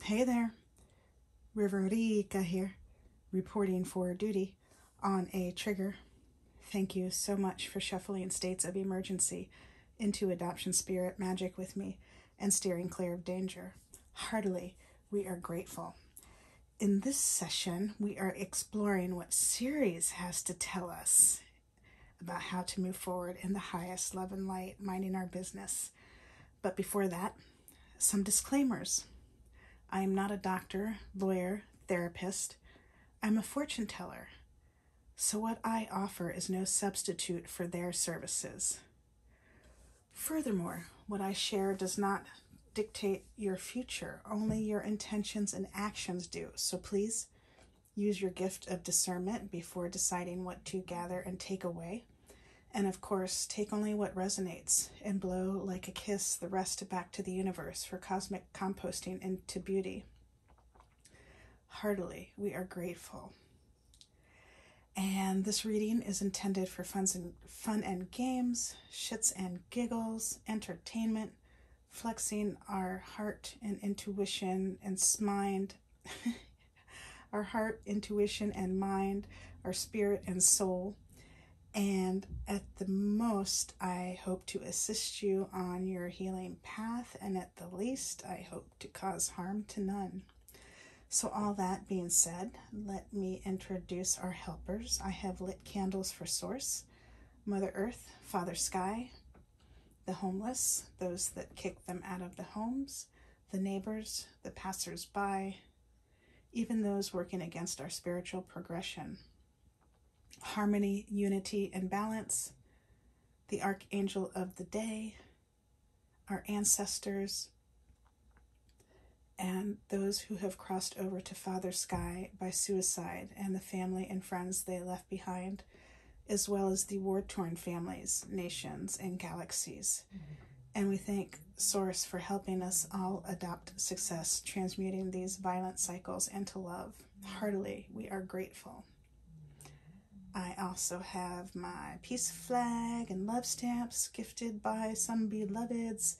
Hey there, Riverica here, reporting for duty on a trigger. Thank you so much for shuffling states of emergency into adoption spirit magic with me and steering clear of danger. Heartily, we are grateful. In this session, we are exploring what Ceres has to tell us about how to move forward in the highest love and light, minding our business. But before that, some disclaimers. I am not a doctor, lawyer, therapist. I'm a fortune teller. So what I offer is no substitute for their services. Furthermore, what I share does not dictate your future. Only your intentions and actions do. So please use your gift of discernment before deciding what to gather and take away. And of course, take only what resonates and blow like a kiss the rest back to the universe for cosmic composting into beauty. Heartily, we are grateful. And this reading is intended for fun and games, shits and giggles, entertainment, flexing our heart and intuition and mind, our heart, intuition and mind, our spirit and soul. And at the most, I hope to assist you on your healing path, and at the least, I hope to cause harm to none. So all that being said, let me introduce our helpers. I have lit candles for Source, Mother Earth, Father Sky, the homeless, those that kick them out of the homes, the neighbors, the passers-by, even those working against our spiritual progression. Harmony, unity, and balance, the archangel of the day, our ancestors, and those who have crossed over to Father Sky by suicide and the family and friends they left behind, as well as the war-torn families, nations, and galaxies. And we thank Source for helping us all adopt success, transmuting these violent cycles into love. Heartily, we are grateful. I also have my peace flag and love stamps gifted by some beloveds,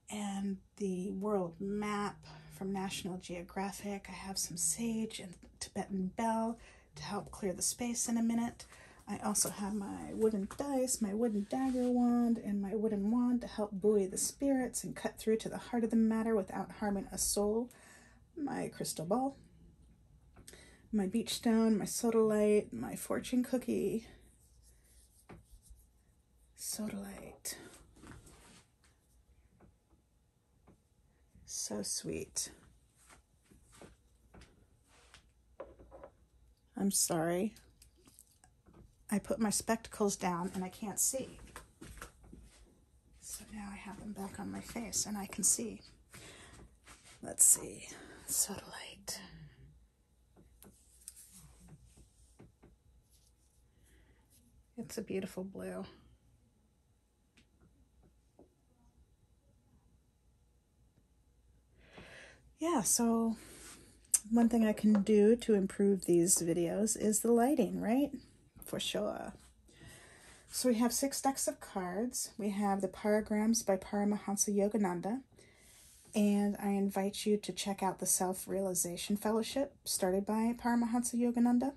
and the world map from National Geographic. I have some sage and Tibetan bell to help clear the space in a minute. I also have my wooden dice, my wooden dagger wand, and my wooden wand to help buoy the spirits and cut through to the heart of the matter without harming a soul. My crystal ball, my beach stone, my sodalite, my fortune cookie. Sodalite. So sweet. I'm sorry. I put my spectacles down and I can't see. So now I have them back on my face and I can see. Let's see. Sodalite. It's a beautiful blue. Yeah, so one thing I can do to improve these videos is the lighting, right? For sure. So we have 6 decks of cards. We have the Paragrams by Paramahansa Yogananda. And I invite you to check out the Self-Realization Fellowship started by Paramahansa Yogananda.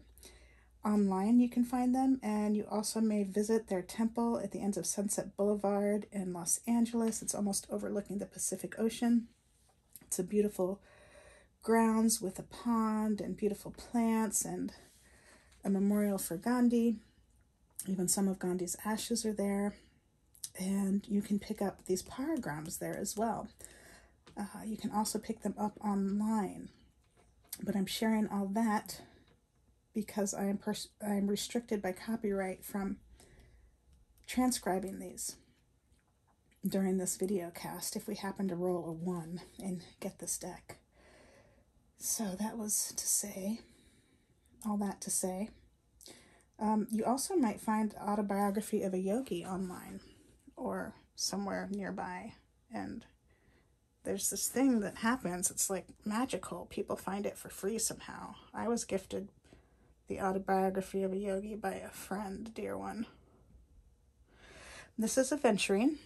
Online you can find them, and you also may visit their temple at the ends of Sunset Boulevard in Los Angeles. It's almost overlooking the Pacific Ocean. It's a beautiful grounds with a pond and beautiful plants and a memorial for Gandhi. Even some of Gandhi's ashes are there. And you can pick up these paragrams there as well. You can also pick them up online. But I'm sharing all that because I am restricted by copyright from transcribing these during this video cast if we happen to roll a 1 and get this deck. So that was to say, all that to say. You also might find Autobiography of a Yogi online or somewhere nearby, and there's this thing that happens, it's like magical. People find it for free somehow. I was gifted the Autobiography of a Yogi by a friend, dear one. This is adventuring,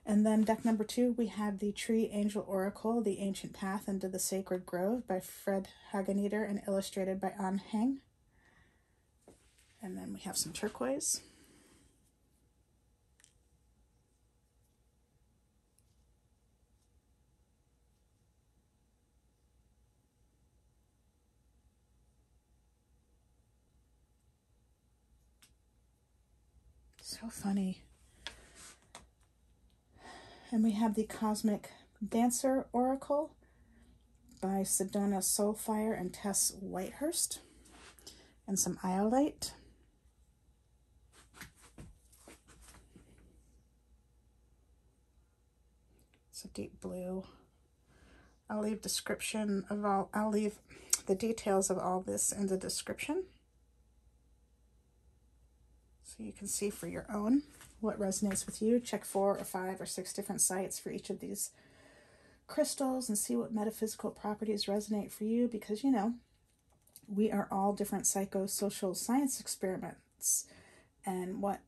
And then deck number 2, we have the Tree Angel Oracle, The Ancient Path into the Sacred Grove by Fred Hageneter and illustrated by An Heng. And then we have some turquoise. So funny. And we have the Cosmic Dancer Oracle by Sedona Soulfire and Tess Whitehurst. And some iolite. It's a deep blue. I'll leave the details of all this in the description, so you can see for your own what resonates with you. Check 4 or 5 or 6 different sites for each of these crystals and see what metaphysical properties resonate for you, because you know, we are all different psychosocial science experiments, and what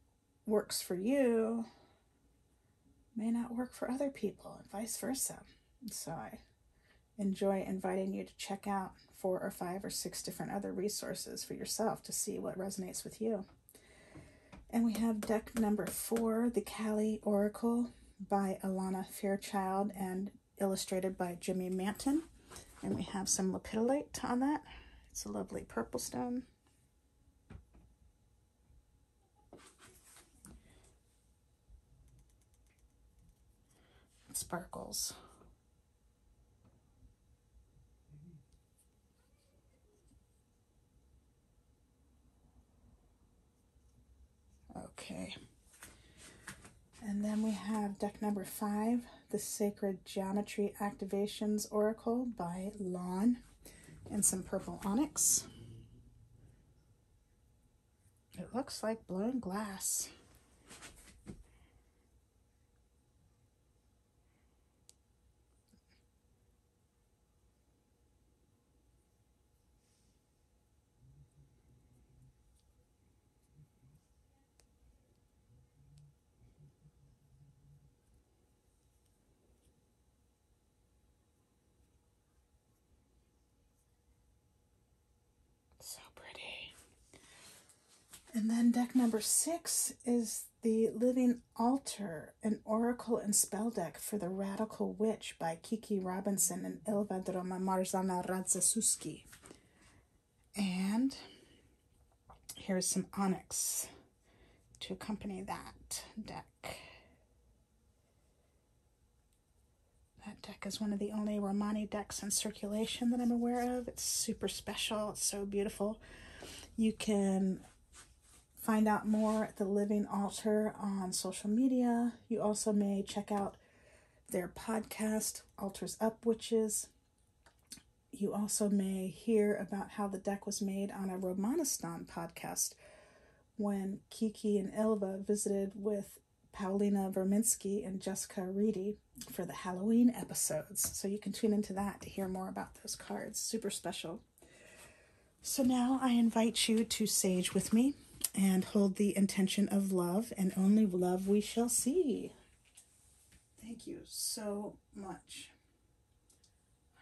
works for you may not work for other people and vice versa. So I enjoy inviting you to check out 4 or 5 or 6 different other resources for yourself to see what resonates with you. And we have deck number 4, the Kali Oracle by Alana Fairchild and illustrated by Jimmy Manton. And we have some lepidolite on that. It's a lovely purple stone. It sparkles. Okay. And then we have deck number 5, the Sacred Geometry Activations Oracle by Lon, and some purple onyx. It looks like blown glass. So pretty. And then deck number 6 is the Living Altar, an oracle and spell deck for the Radical Witch by Kiki Robinson and Ilva Droma Marzana Radzasuski. And here's some onyx to accompany that deck. That deck is one of the only Romani decks in circulation that I'm aware of. It's super special. It's so beautiful. You can find out more at the Living Altar on social media. You also may check out their podcast, Altars Up Witches. You also may hear about how the deck was made on a Romanistan podcast when Kiki and Ilva visited with Paulina Verminski and Jessica Reedy for the Halloween episodes. So you can tune into that to hear more about those cards. Super special. So now I invite you to sage with me and hold the intention of love, and only love we shall see. Thank you so much.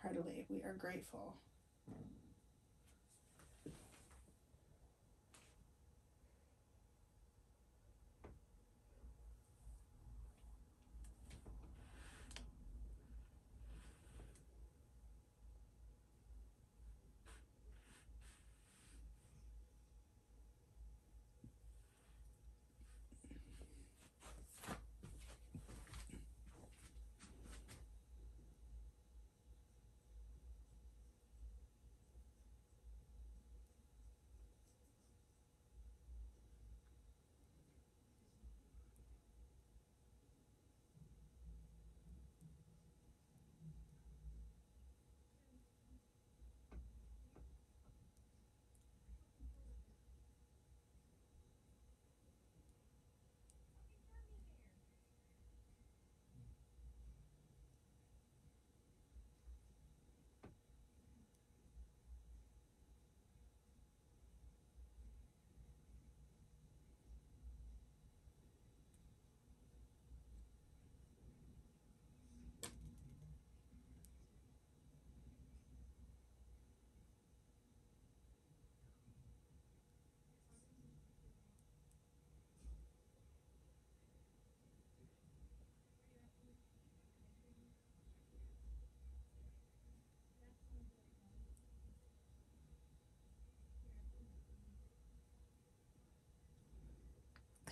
Heartily, we are grateful.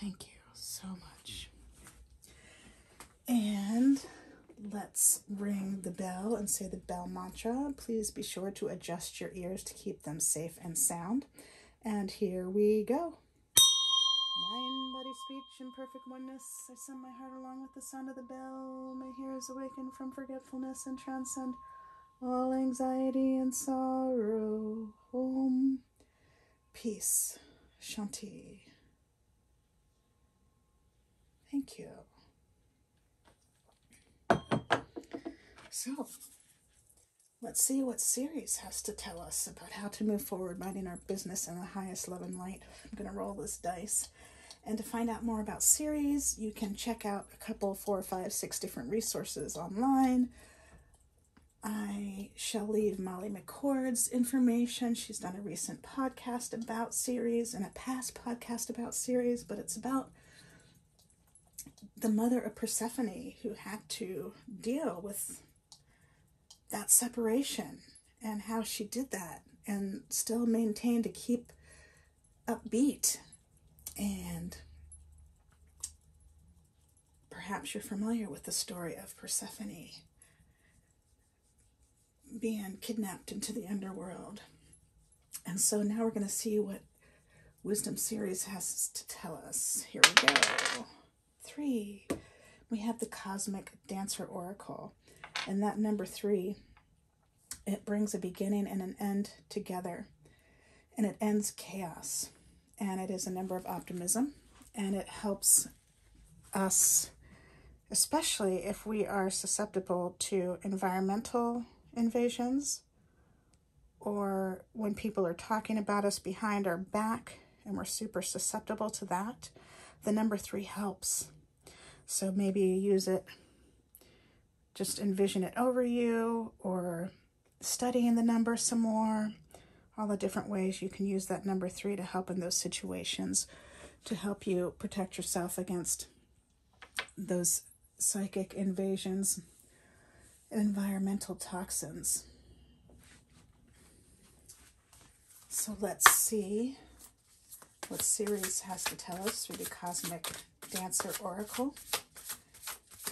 Thank you so much. And let's ring the bell and say the bell mantra. Please be sure to adjust your ears to keep them safe and sound. And here we go. Mind, body, speech in perfect oneness. I send my heart along with the sound of the bell. My hearers awaken from forgetfulness and transcend all anxiety and sorrow. Om. Peace. Shanti. Thank you. So, let's see what Ceres has to tell us about how to move forward, minding our business in the highest love and light. I'm going to roll this dice. And to find out more about Ceres, you can check out a couple, 4, 5, 6 different resources online. I shall leave Molly McCord's information. She's done a recent podcast about Ceres and a past podcast about Ceres, but it's about the mother of Persephone who had to deal with that separation and how she did that and still maintained to keep upbeat. And perhaps you're familiar with the story of Persephone being kidnapped into the underworld. And so now we're going to see what Wisdom Ceres has to tell us. Here we go. 3. We have the Cosmic Dancer Oracle. And that number 3, it brings a beginning and an end together. And it ends chaos. And it is a number of optimism. And it helps us, especially if we are susceptible to environmental invasions, or when people are talking about us behind our back and we're super susceptible to that, the number 3 helps. So maybe you use it, just envision it over you, or studying the number some more, all the different ways you can use that number 3 to help in those situations, to help you protect yourself against those psychic invasions and environmental toxins. So let's see what Ceres has to tell us through the Cosmic Dancer Oracle.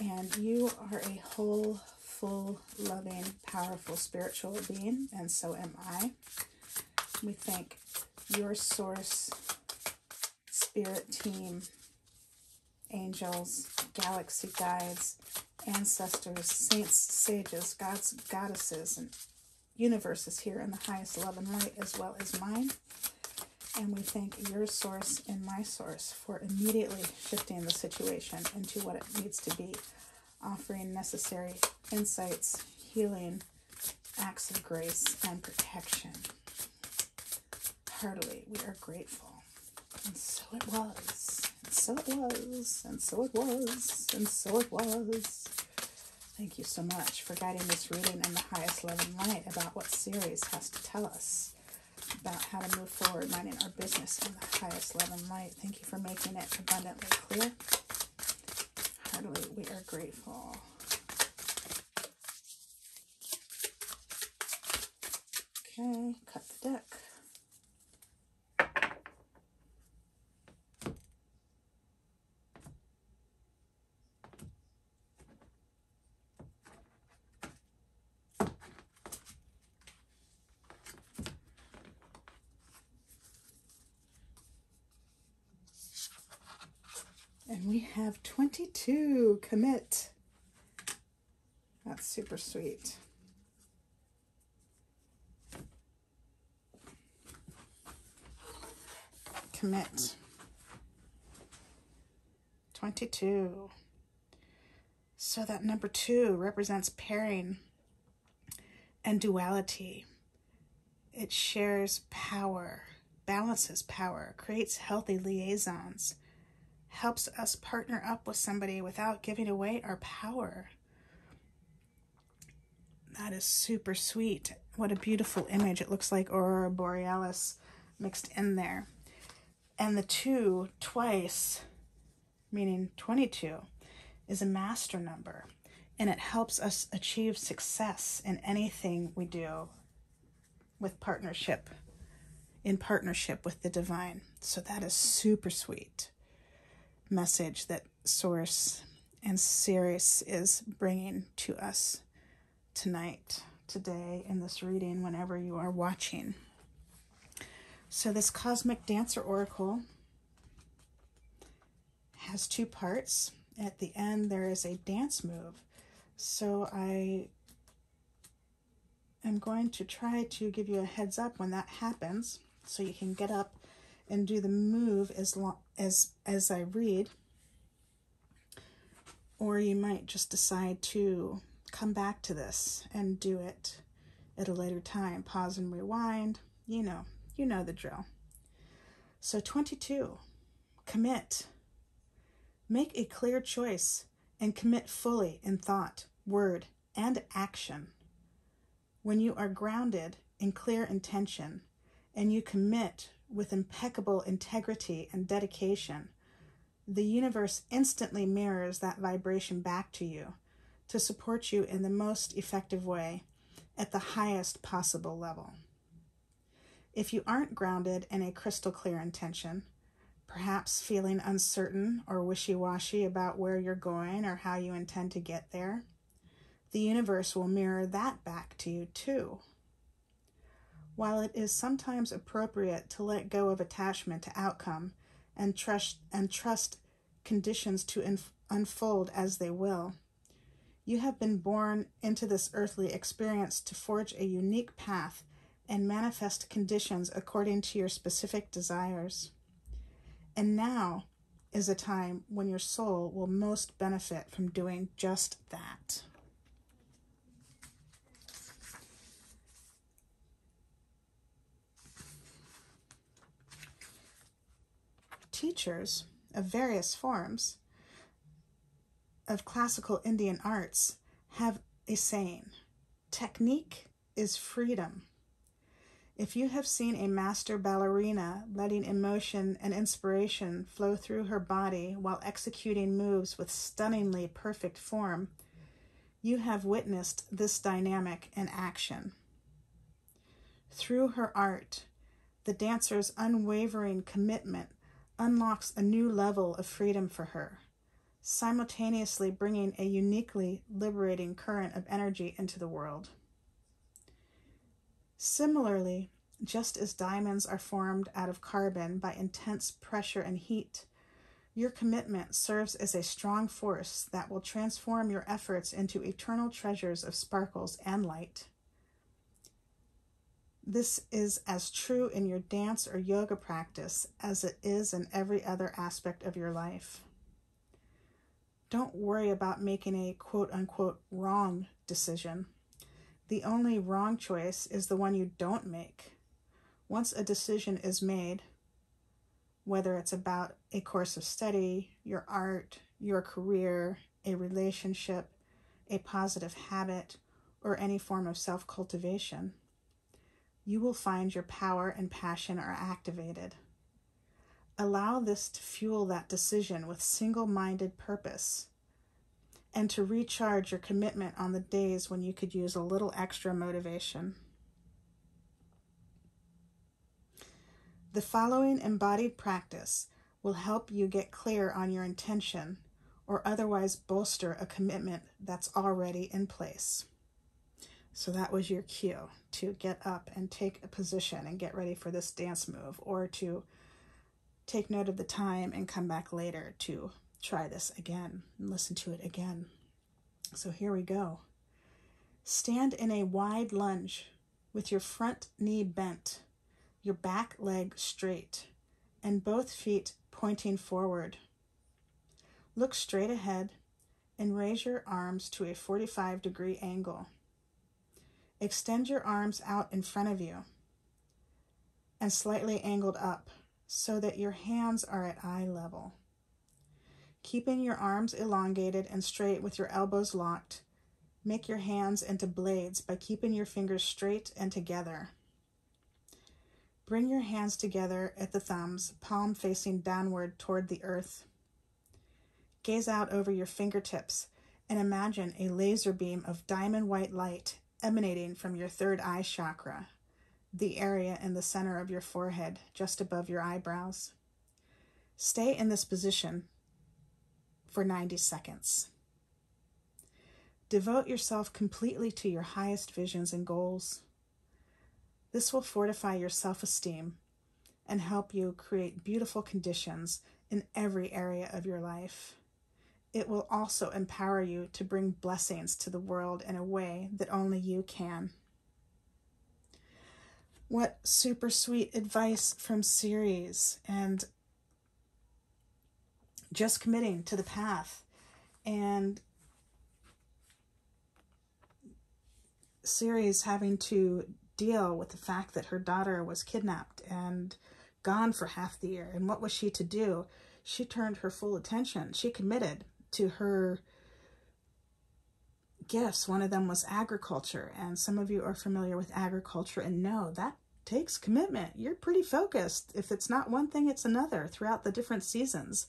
And you are a whole, full, loving, powerful spiritual being, and so am I. We thank your source, spirit team, angels, galaxy guides, ancestors, saints, sages, gods, goddesses, and universes here in the highest love and light, as well as mine. And we thank your source and my source for immediately shifting the situation into what it needs to be, offering necessary insights, healing, acts of grace, and protection. Heartily, we are grateful. And so it was, and so it was, and so it was, and so it was. Thank you so much for guiding this reading in the highest love and light about what Ceres has to tell us about how to move forward, minding our business in the highest love and light. Thank you for making it abundantly clear. Heartily, we are grateful. Okay, cut the deck. And we have 22, commit. That's super sweet. Commit. 22. So that number 2 represents pairing and duality. It shares power, balances power, creates healthy liaisons, helps us partner up with somebody without giving away our power. That is super sweet. What a beautiful image. It looks like Aurora Borealis mixed in there. And the 2 twice, meaning 22, is a master number. And it helps us achieve success in anything we do with partnership, in partnership with the divine. So that is super sweet. message that Source and Ceres is bringing to us tonight, today, in this reading, whenever you are watching. So this Cosmic Dancer Oracle has two parts. At the end, there is a dance move. So I am going to try to give you a heads up when that happens, so you can get up and do the move as I read. Or you might just decide to come back to this and do it at a later time. Pause and rewind. You know the drill. So 22, commit. Make a clear choice and commit fully in thought, word, and action. When you are grounded in clear intention and you commit with impeccable integrity and dedication, the universe instantly mirrors that vibration back to you to support you in the most effective way at the highest possible level. If you aren't grounded in a crystal clear intention, perhaps feeling uncertain or wishy-washy about where you're going or how you intend to get there, the universe will mirror that back to you too. While it is sometimes appropriate to let go of attachment to outcome and trust conditions to unfold as they will, you have been born into this earthly experience to forge a unique path and manifest conditions according to your specific desires. And now is a time when your soul will most benefit from doing just that. Teachers of various forms of classical Indian arts have a saying, technique is freedom. If you have seen a master ballerina letting emotion and inspiration flow through her body while executing moves with stunningly perfect form, you have witnessed this dynamic in action. Through her art, the dancer's unwavering commitment unlocks a new level of freedom for her, simultaneously bringing a uniquely liberating current of energy into the world. Similarly, just as diamonds are formed out of carbon by intense pressure and heat, your commitment serves as a strong force that will transform your efforts into eternal treasures of sparkles and light. This is as true in your dance or yoga practice as it is in every other aspect of your life. Don't worry about making a quote-unquote wrong decision. The only wrong choice is the one you don't make. Once a decision is made, whether it's about a course of study, your art, your career, a relationship, a positive habit, or any form of self-cultivation, you will find your power and passion are activated. Allow this to fuel that decision with single-minded purpose and to recharge your commitment on the days when you could use a little extra motivation. The following embodied practice will help you get clear on your intention or otherwise bolster a commitment that's already in place. So that was your cue to get up and take a position and get ready for this dance move, or to take note of the time and come back later to try this again and listen to it again. So here we go. Stand in a wide lunge with your front knee bent, your back leg straight, and both feet pointing forward. Look straight ahead and raise your arms to a 45-degree angle. Extend your arms out in front of you and slightly angled up so that your hands are at eye level. Keeping your arms elongated and straight with your elbows locked, make your hands into blades by keeping your fingers straight and together. Bring your hands together at the thumbs, palm facing downward toward the earth. Gaze out over your fingertips and imagine a laser beam of diamond white light emanating from your third eye chakra, the area in the center of your forehead, just above your eyebrows. Stay in this position for 90 seconds. Devote yourself completely to your highest visions and goals. This will fortify your self-esteem and help you create beautiful conditions in every area of your life. It will also empower you to bring blessings to the world in a way that only you can. What super sweet advice from Ceres, and just committing to the path. And Ceres having to deal with the fact that her daughter was kidnapped and gone for half the year. And what was she to do? She turned her full attention. She committed to her gifts. One of them was agriculture. And some of you are familiar with agriculture and know that takes commitment. You're pretty focused. If it's not one thing, it's another throughout the different seasons.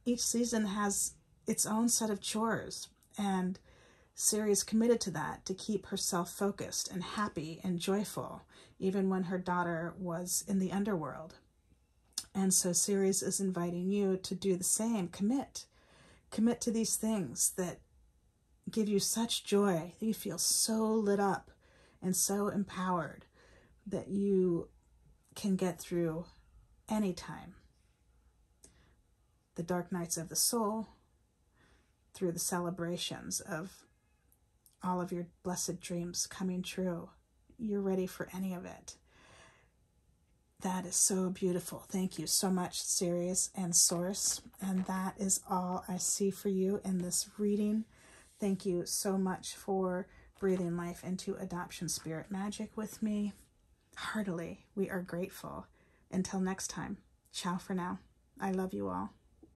Each season has its own set of chores. And Ceres committed to that, to keep herself focused and happy and joyful, even when her daughter was in the underworld. And so Ceres is inviting you to do the same. Commit. Commit to these things that give you such joy, that you feel so lit up and so empowered that you can get through any time. The dark nights of the soul, through the celebrations of all of your blessed dreams coming true. You're ready for any of it. That is so beautiful. Thank you so much, Ceres and Source. And that is all I see for you in this reading. Thank you so much for breathing life into Adoption Spirit Magic with me. Heartily, we are grateful. Until next time, ciao for now. I love you all.